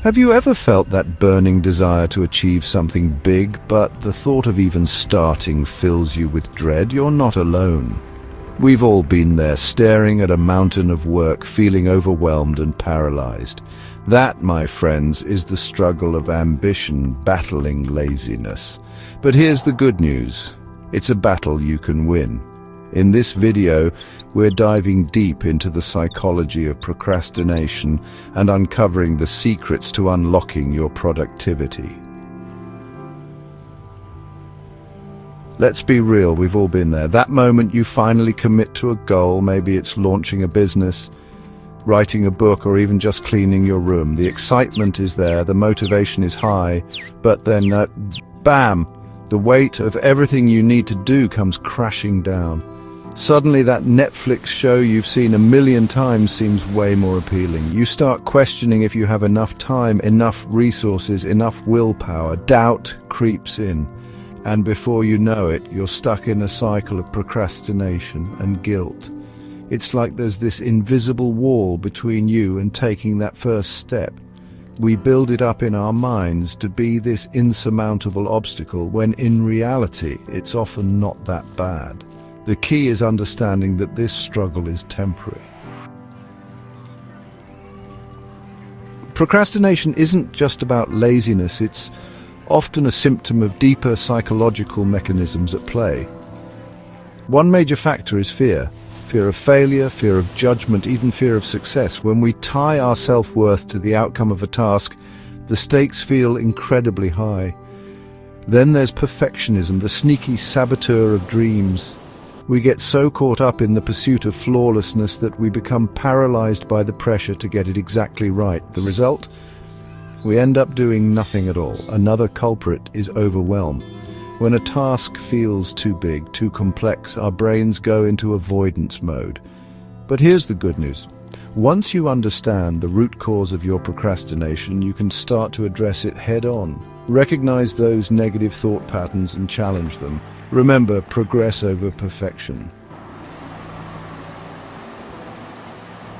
Have you ever felt that burning desire to achieve something big, but the thought of even starting fills you with dread? You're not alone. We've all been there, staring at a mountain of work, feeling overwhelmed and paralyzed. That, my friends, is the struggle of ambition battling laziness. But here's the good news. It's a battle you can win. In this video, we're diving deep into the psychology of procrastination and uncovering the secrets to unlocking your productivity. Let's be real, we've all been there. That moment you finally commit to a goal, maybe it's launching a business, writing a book, or even just cleaning your room. The excitement is there, the motivation is high, but then, bam! The weight of everything you need to do comes crashing down. Suddenly that Netflix show you've seen 1,000,000 times seems way more appealing. You start questioning if you have enough time, enough resources, enough willpower. Doubt creeps in. And before you know it, you're stuck in a cycle of procrastination and guilt. It's like there's this invisible wall between you and taking that first step. We build it up in our minds to be this insurmountable obstacle, when in reality, it's often not that bad. The key is understanding that this struggle is temporary. Procrastination isn't just about laziness, it's often a symptom of deeper psychological mechanisms at play. One major factor is fear. Fear of failure, fear of judgment, even fear of success. When we tie our self-worth to the outcome of a task, the stakes feel incredibly high. Then there's perfectionism, the sneaky saboteur of dreams. We get so caught up in the pursuit of flawlessness that we become paralyzed by the pressure to get it exactly right. The result? We end up doing nothing at all. Another culprit is overwhelm. When a task feels too big, too complex, our brains go into avoidance mode. But here's the good news. Once you understand the root cause of your procrastination, you can start to address it head-on. Recognize those negative thought patterns and challenge them. Remember, progress over perfection.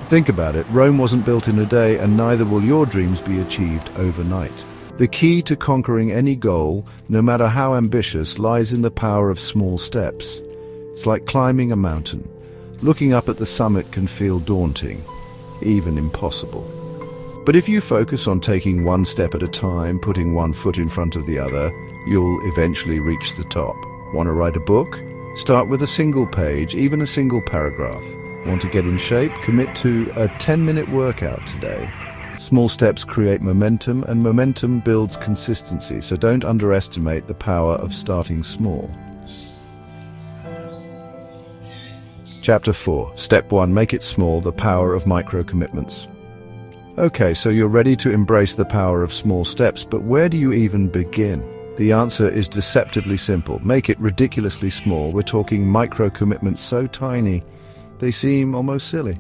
Think about it. Rome wasn't built in a day, and neither will your dreams be achieved overnight. The key to conquering any goal, no matter how ambitious, lies in the power of small steps. It's like climbing a mountain. Looking up at the summit can feel daunting, even impossible. But if you focus on taking one step at a time, putting one foot in front of the other, you'll eventually reach the top. Want to write a book? Start with a single page, even a single paragraph. Want to get in shape? Commit to a 10-minute workout today. Small steps create momentum, and momentum builds consistency, so don't underestimate the power of starting small. Chapter 4. Step 1. Make it small, the power of micro-commitments. Okay, so you're ready to embrace the power of small steps, but where do you even begin? The answer is deceptively simple. Make it ridiculously small. We're talking micro-commitments so tiny, they seem almost silly.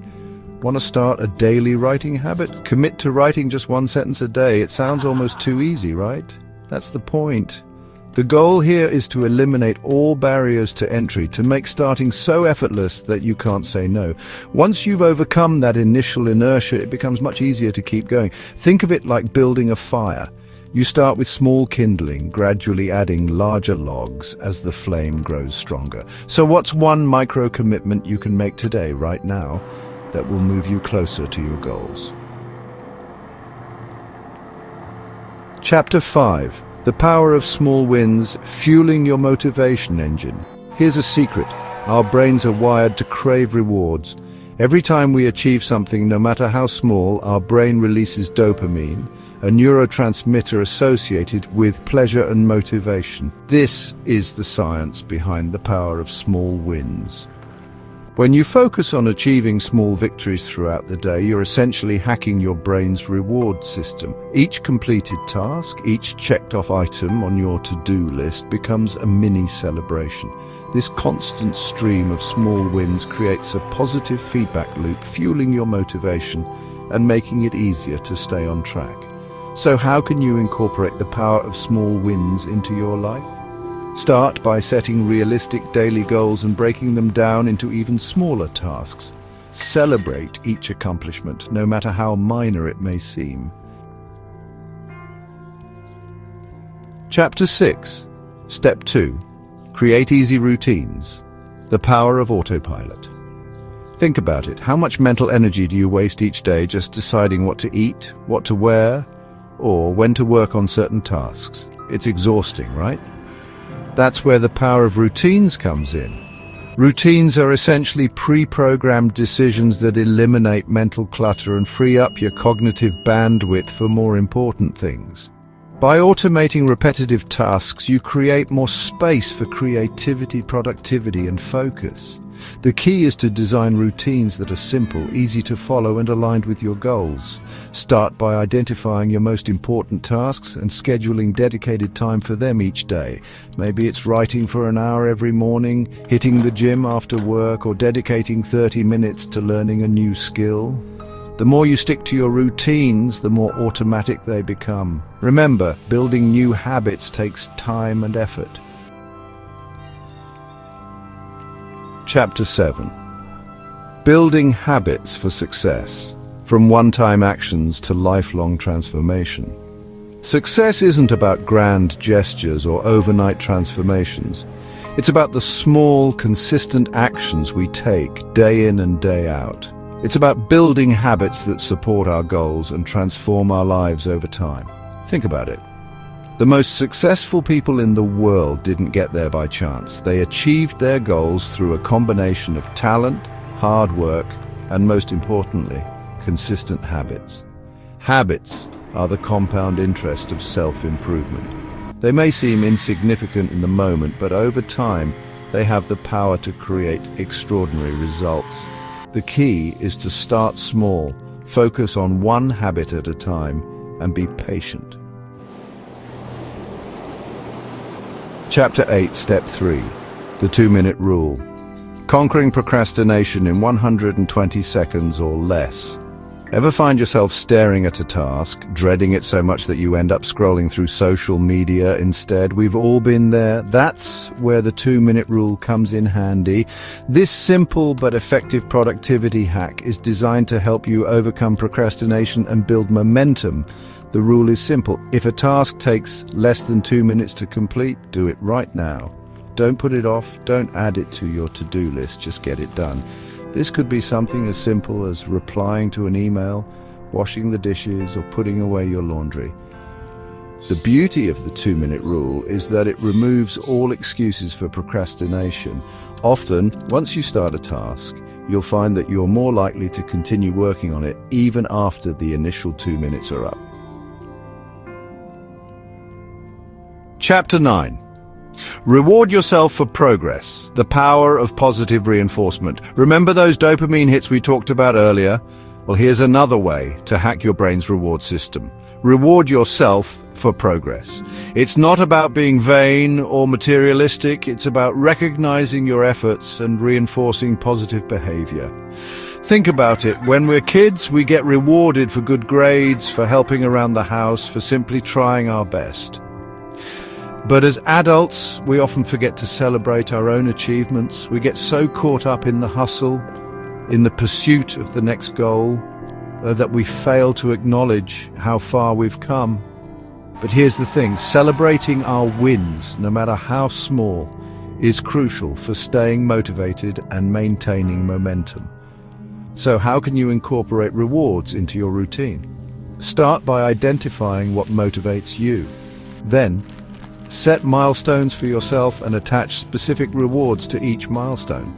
Want to start a daily writing habit? Commit to writing just one sentence a day. It sounds almost too easy, right? That's the point. The goal here is to eliminate all barriers to entry, to make starting so effortless that you can't say no. Once you've overcome that initial inertia, it becomes much easier to keep going. Think of it like building a fire. You start with small kindling, gradually adding larger logs as the flame grows stronger. So what's one micro-commitment you can make today, right now, that will move you closer to your goals? Chapter 5. The power of small wins, fueling your motivation engine. Here's a secret. Our brains are wired to crave rewards. Every time we achieve something, no matter how small, our brain releases dopamine, a neurotransmitter associated with pleasure and motivation. This is the science behind the power of small wins. When you focus on achieving small victories throughout the day, you're essentially hacking your brain's reward system. Each completed task, each checked-off item on your to-do list becomes a mini celebration. This constant stream of small wins creates a positive feedback loop, fueling your motivation and making it easier to stay on track. So how can you incorporate the power of small wins into your life? Start by setting realistic daily goals and breaking them down into even smaller tasks. Celebrate each accomplishment, no matter how minor it may seem. Chapter 6. Step 2. Create easy routines. The power of autopilot. Think about it. How much mental energy do you waste each day just deciding what to eat, what to wear, or when to work on certain tasks? It's exhausting, right? That's where the power of routines comes in. Routines are essentially pre-programmed decisions that eliminate mental clutter and free up your cognitive bandwidth for more important things. By automating repetitive tasks, you create more space for creativity, productivity, and focus. The key is to design routines that are simple, easy to follow, and aligned with your goals. Start by identifying your most important tasks and scheduling dedicated time for them each day. Maybe it's writing for an hour every morning, hitting the gym after work, or dedicating 30 minutes to learning a new skill. The more you stick to your routines, the more automatic they become. Remember, building new habits takes time and effort. Chapter 7. Building habits for success. From one-time actions to lifelong transformation. Success isn't about grand gestures or overnight transformations. It's about the small, consistent actions we take day in and day out. It's about building habits that support our goals and transform our lives over time. Think about it. The most successful people in the world didn't get there by chance. They achieved their goals through a combination of talent, hard work, and most importantly, consistent habits. Habits are the compound interest of self-improvement. They may seem insignificant in the moment, but over time, they have the power to create extraordinary results. The key is to start small, focus on one habit at a time, and be patient. Chapter 8, Step 3. The 2-minute rule. Conquering procrastination in 120 seconds or less. Ever find yourself staring at a task, dreading it so much that you end up scrolling through social media instead? We've all been there. That's where the 2-minute rule comes in handy. This simple but effective productivity hack is designed to help you overcome procrastination and build momentum. The rule is simple. If a task takes less than 2 minutes to complete, do it right now. Don't put it off. Don't add it to your to-do list. Just get it done. This could be something as simple as replying to an email, washing the dishes, or putting away your laundry. The beauty of the 2-minute rule is that it removes all excuses for procrastination. Often, once you start a task, you'll find that you're more likely to continue working on it even after the initial 2 minutes are up. Chapter 9. Reward yourself for progress. The power of positive reinforcement. Remember those dopamine hits we talked about earlier? Well, here's another way to hack your brain's reward system. Reward yourself for progress. It's not about being vain or materialistic. It's about recognizing your efforts and reinforcing positive behavior. Think about it. When we're kids, we get rewarded for good grades, for helping around the house, for simply trying our best. But as adults, we often forget to celebrate our own achievements. We get so caught up in the hustle, in the pursuit of the next goal, that we fail to acknowledge how far we've come. But here's the thing, celebrating our wins, no matter how small, is crucial for staying motivated and maintaining momentum. So how can you incorporate rewards into your routine? Start by identifying what motivates you. Then, set milestones for yourself and attach specific rewards to each milestone.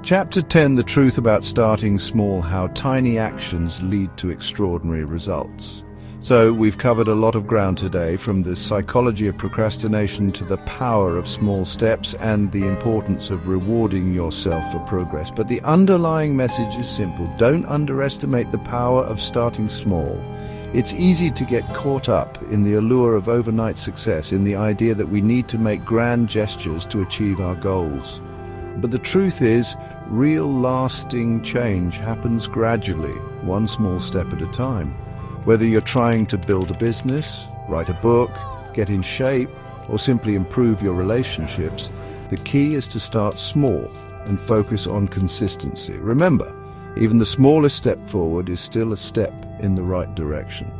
Chapter 10, The Truth About Starting Small, How Tiny Actions Lead to Extraordinary Results. So we've covered a lot of ground today, from the psychology of procrastination to the power of small steps and the importance of rewarding yourself for progress. But the underlying message is simple. Don't underestimate the power of starting small. It's easy to get caught up in the allure of overnight success, in the idea that we need to make grand gestures to achieve our goals. But the truth is, real lasting change happens gradually, one small step at a time. Whether you're trying to build a business, write a book, get in shape, or simply improve your relationships, the key is to start small and focus on consistency. Remember, even the smallest step forward is still a step in the right direction.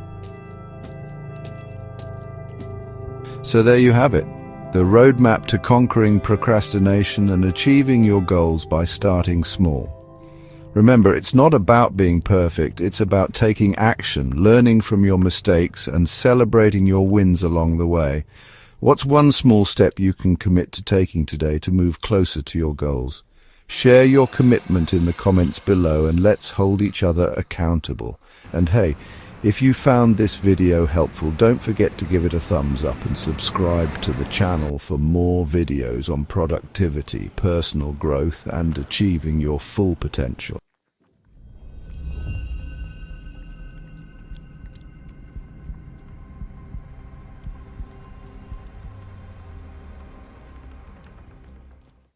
So there you have it, the roadmap to conquering procrastination and achieving your goals by starting small. Remember, it's not about being perfect, it's about taking action, learning from your mistakes, and celebrating your wins along the way. What's one small step you can commit to taking today to move closer to your goals? Share your commitment in the comments below and let's hold each other accountable. And hey, if you found this video helpful, don't forget to give it a thumbs up and subscribe to the channel for more videos on productivity, personal growth, and achieving your full potential.